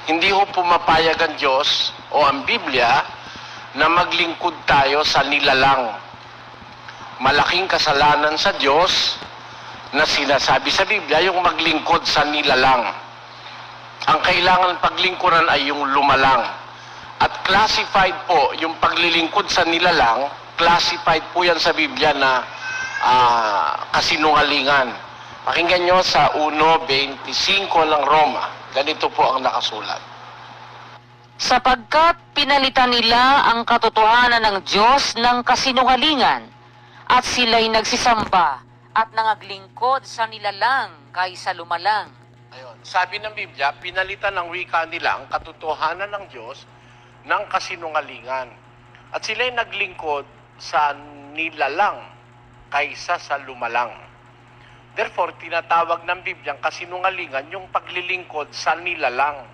Hindi ho pumapayag ang Diyos o ang Biblia na maglingkod tayo sa nilalang. Malaking kasalanan sa Diyos na sinasabi sa Biblia yung maglingkod sa nilalang. Ang kailangan paglingkuran ay yung lumalang. At classified po yung paglilingkod sa nilalang, classified po yan sa Biblia na kasinungalingan. Pakinggan nyo sa 1:25 ng Roma. Ganito po ang nakasulat. Sapagkat pinalitan nila ang katotohanan ng Diyos ng kasinungalingan, at sila'y nagsisamba at nangaglingkod sa nilalang kaysa lumalang. Ayun. Sabi ng Biblia, pinalitan ng wika nila ang katotohanan ng Diyos ng kasinungalingan. At sila'y naglingkod sa nilalang kaysa sa lumalang. Therefore, tinatawag ng Biblia ang kasinungalingan yung paglilingkod sa nilalang.